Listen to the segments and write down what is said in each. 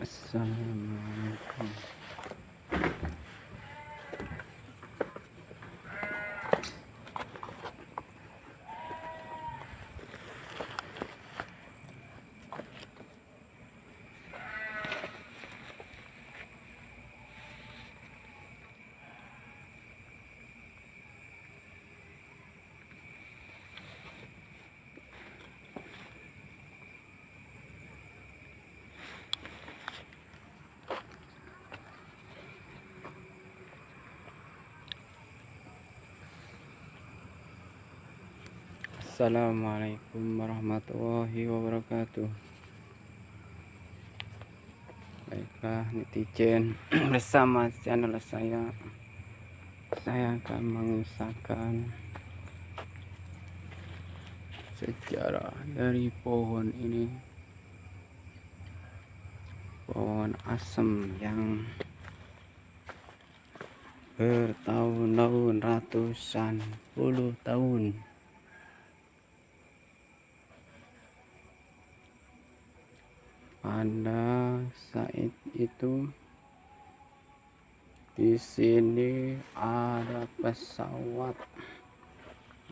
Assalamualaikum. Assalamualaikum warahmatullahi wabarakatuh. Baiklah netizen, bersama channel saya akan mengisahkan sejarah dari pohon ini, pohon asem yang bertahun-tahun, ratusan puluh tahun pada saat itu. Di sini ada pesawat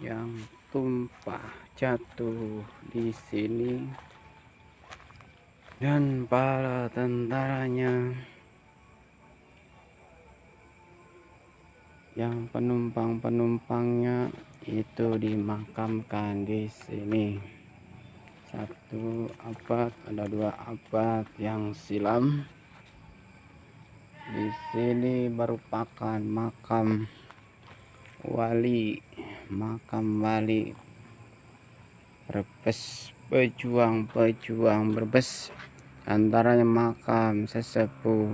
yang tumpah jatuh di sini, dan para tentaranya yang penumpangnya itu dimakamkan di sini. Satu abad, ada 2 abad yang silam. Di sini merupakan makam wali, Brebes, pejuang Brebes, antaranya makam sesepuh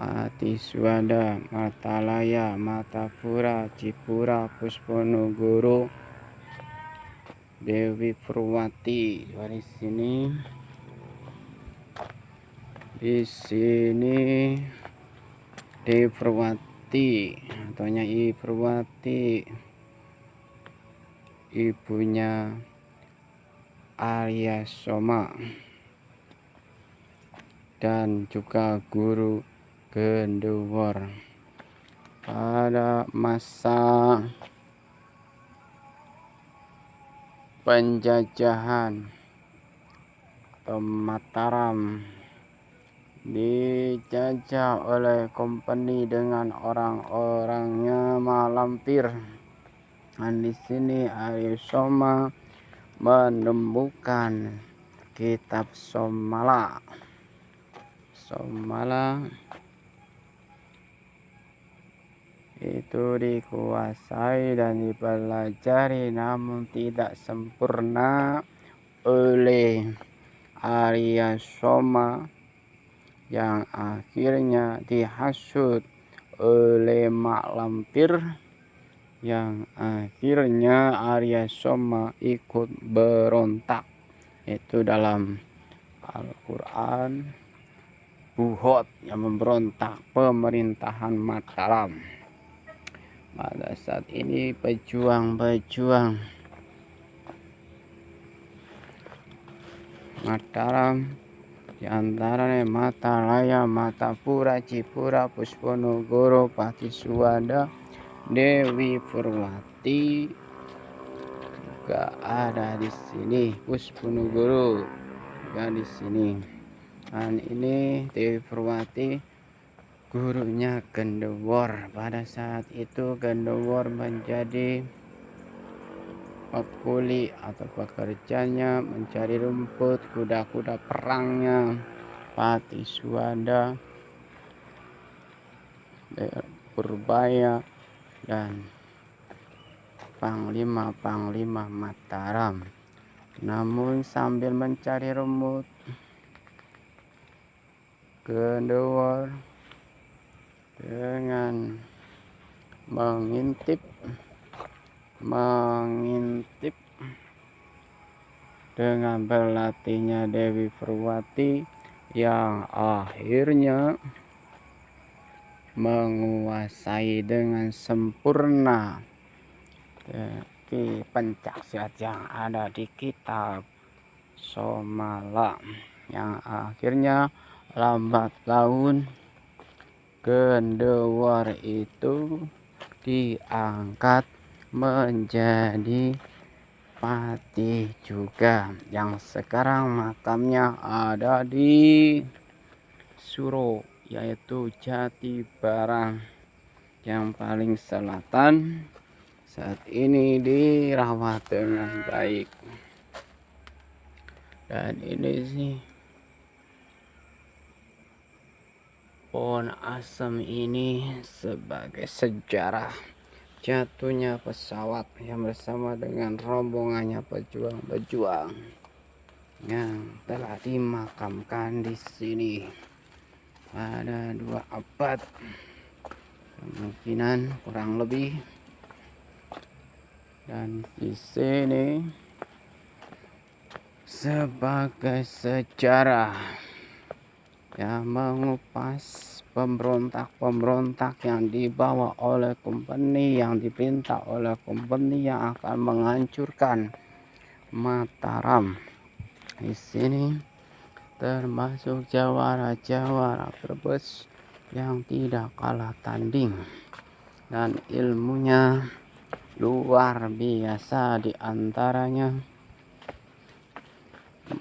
Patisuada, Matalaya, Matapura, Cipura, Pusponogoro, Dewi Purwati. Di sini Dewi Purwati atau Nyai Purwati, ibunya Arya Soma, dan juga guru Gendowor pada masa penjajahan atau Mataram dijajah oleh kompeni dengan orang-orangnya Malampir. Dan di sini Arya Soma menemukan kitab Somala itu dikuasai dan dipelajari, namun tidak sempurna oleh Arya Soma, yang akhirnya dihasut oleh Mak Lampir, yang akhirnya Arya Soma ikut berontak. Itu dalam Al-Quran, Buhot yang memberontak pemerintahan Mataram. Pada saat ini pejuang Mataram, di antaranya Matalaya, Matapura, Cipura, Pusponogoro, Patisuada, Dewi Purwati juga ada di sini. Pusponogoro juga di sini. Dan ini Dewi Purwati, gurunya Gendowor. Pada saat itu Gendowor menjadi pekuli atau pekerjanya mencari rumput, kuda-kuda perangnya Patisuada, Purbaya, dan panglima Mataram. Namun sambil mencari rumput, Gendowor dengan mengintip dengan berlatihnya Dewi Purwati, yang akhirnya menguasai dengan sempurna pencaksilat yang ada di kitab Somala, yang akhirnya lambat laun Kendewar itu diangkat menjadi patih juga, yang sekarang makamnya ada di Suro, yaitu Jatibarang yang paling selatan. Saat ini dirawat dengan baik. Dan ini sih pohon asem ini sebagai sejarah jatuhnya pesawat yang bersama dengan rombongannya pejuang-pejuang yang telah dimakamkan di sini pada 2 abad kemungkinan kurang lebih. Dan di sini sebagai sejarah yang mengupas pemberontak-pemberontak yang dibawa oleh company, yang diperintah oleh company yang akan menghancurkan Mataram. Di sini termasuk jawara-jawara Brebes yang tidak kalah tanding dan ilmunya luar biasa, di antaranya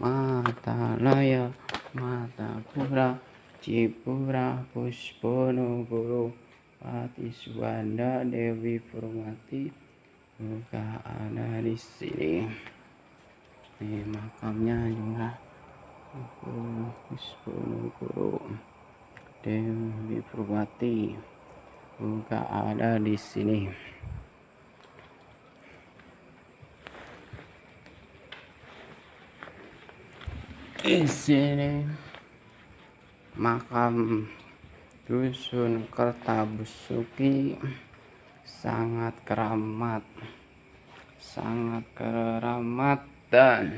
Matalaya, Matapura, Cipura, Pusponogoro, Pati Suwanda, Dewi Purwati juga ada di sini. Ini makamnya juga Pusponogoro, Dewi Purwati juga ada di sini. Di sini makam Dusun Kertabusuki sangat keramat dan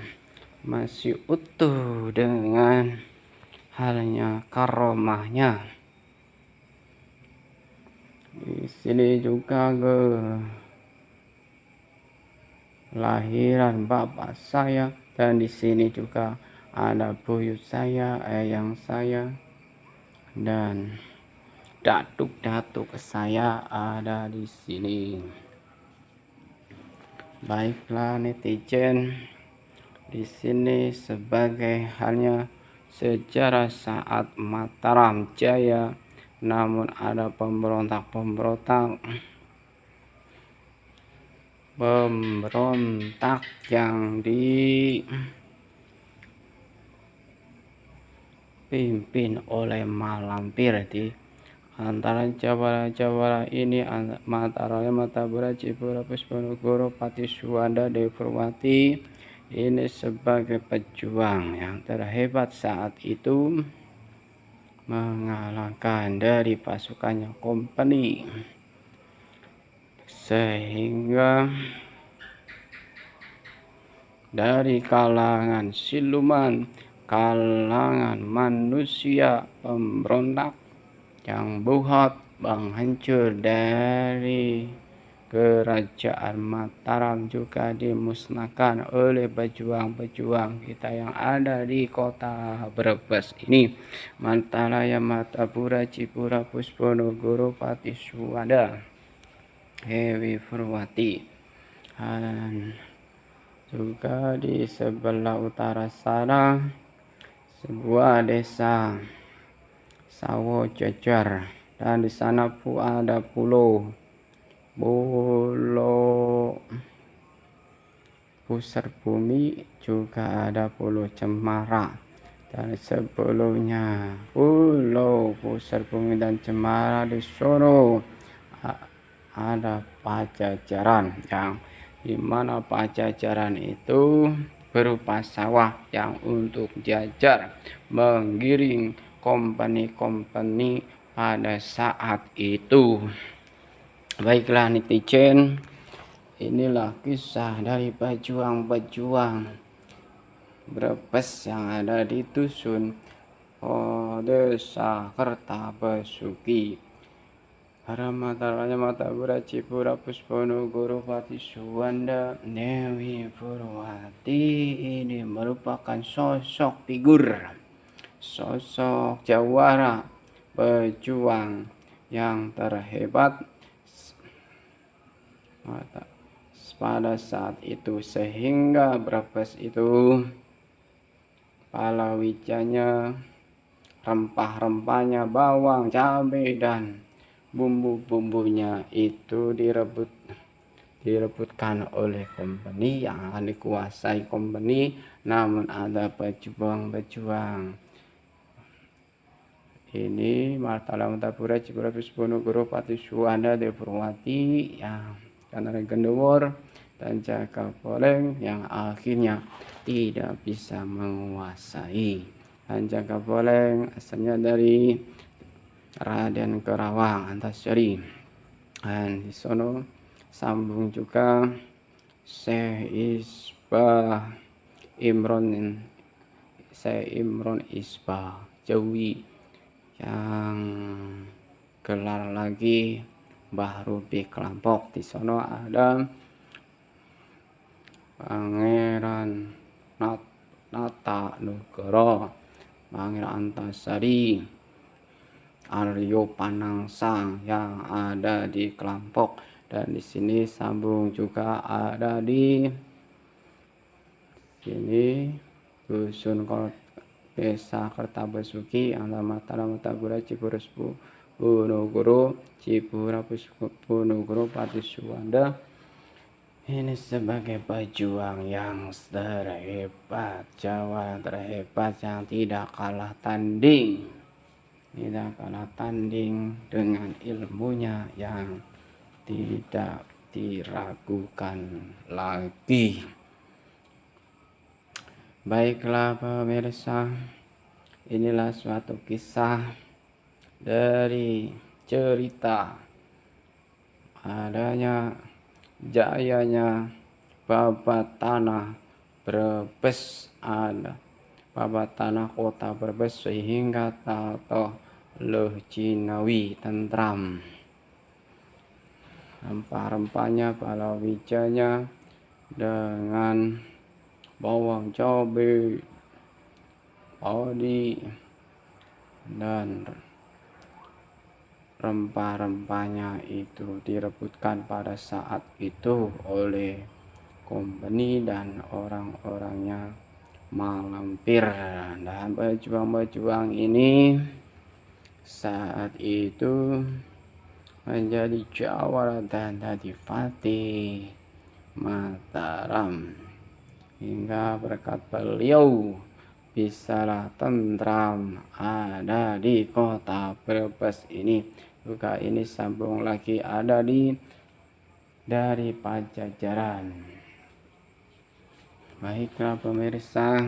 masih utuh dengan halnya karomahnya. Di sini juga kelahiran bapak saya, dan di sini juga ada buyut saya, eyang saya, dan datuk-datuk saya ada di sini. Baiklah netizen, di sini sebagai halnya sejarah saat Mataram Jaya, namun ada pemberontak yang dipimpin oleh Malampir. Di antara jawara-jawara ini Mataraya, Matapura, Cipura, Pusponogoro, Pati Suwanda, Dewi Purwati ini sebagai pejuang yang terhebat saat itu, mengalahkan dari pasukannya company, sehingga dari kalangan siluman, kalangan manusia pemberontak yang buhat menghancur dari kerajaan Mataram juga dimusnahkan oleh pejuang-pejuang kita yang ada di kota Brebes ini. Matalaya, Matapura, Cipura, Pusponogoro, Pati Suwanda, Dewi Purwati, dan juga di sebelah utara sana sebuah desa Sawo Jejer, dan di sana pun ada pulau Pusar Bumi, juga ada Pulau Cemara, dan sebelumnya Pulau Pusar Bumi dan Cemara di Solo ada Pajajaran, yang dimana Pajajaran itu berupa sawah yang untuk jajar menggiring company pada saat itu. Baiklah netizen, inilah kisah dari pejuang-pejuang Brebes yang ada di Dusun Desa Kertabusuki. Matalaya, Matapura, Cipura, Pusponogoro, Pati Suwanda, Dewi Purwati ini merupakan sosok figur sosok jawara pejuang yang terhebat pada saat itu, sehingga Brebes itu palawijanya, rempah-rempahnya, bawang, cabai, dan bumbu-bumbunya itu direbutkan oleh company yang akan dikuasai company. Namun ada pejuang-pejuang ini Martala Tapura Cipura Pusponogoro Pati Suwanda de Purwati yang karena Gendewor dan Jaka Poleng yang akhirnya tidak bisa menguasai. Dan Jaka Poleng asalnya dari Raden Kerawang Antasari, dan di sono sambung juga Syekh Imron Isbah Jawi yang gelar lagi Mbah Rubi Kelampok. Di sono ada Pangeran Nata Nugoro, Pangeran Antasari, Aryo Panangsang yang ada di Kelampok. Dan di sini sambung juga ada di sini Dusun Desa Kertabasuki, Alamatara Matagura Cipurus Punogoro Cipura Punogoro Pati Suwanda. Ini sebagai pejuang yang terhebat, Jawa terhebat yang tidak kalah tanding dengan ilmunya yang tidak diragukan lagi. Baiklah pemirsa, inilah suatu kisah dari cerita adanya jayanya babat tanah Brebes, ada babat tanah kota Brebes, sehingga tato Leh Jinawi tentram. Rempah-rempahnya, palawijanya dengan bawang, cabai, padi, dan rempah-rempahnya itu direbutkan pada saat itu oleh company dan orang-orangnya malampir. Dan pejuang-pejuang ini saat itu menjadi jawara dan adipati Mataram, hingga berkat beliau bisalah tentram ada di kota Brebes ini. Juga ini sambung lagi ada dari Pajajaran. Baiklah pemirsa,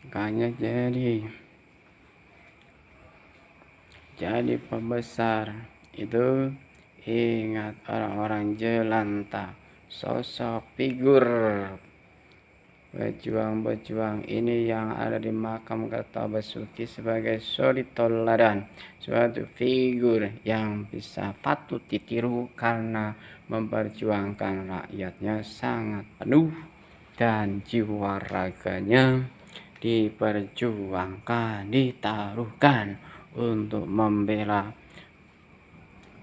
makanya jadi pembesar itu ingat orang-orang jelanta, sosok figur pejuang-pejuang ini yang ada di makam Kertabasuki sebagai suri teladan, suatu figur yang bisa patut ditiru karena memperjuangkan rakyatnya sangat penuh dan jiwa raganya diperjuangkan, ditaruhkan untuk membela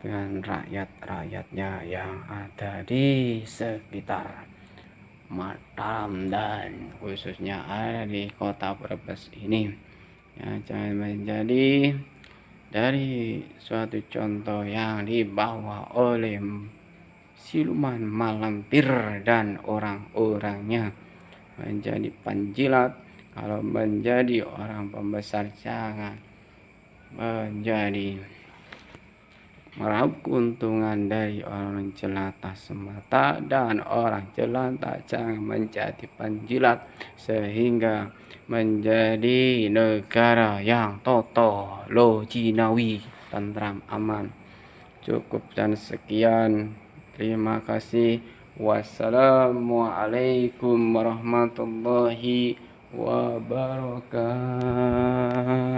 dengan rakyat-rakyatnya yang ada di sekitar Mataram dan khususnya ada di kota Brebes ini. Ya, jangan menjadi dari suatu contoh yang dibawa oleh siluman malampir dan orang-orangnya menjadi penjilat. Kalau menjadi orang pembesar, jangan menjadi meraup keuntungan dari orang jelata semata, dan orang jelata jangan menjadi penjilat sehingga menjadi negara yang toto lo jinawi, tentram, aman. Cukup dan sekian, terima kasih. Wassalamualaikum warahmatullahi wabarakatuh.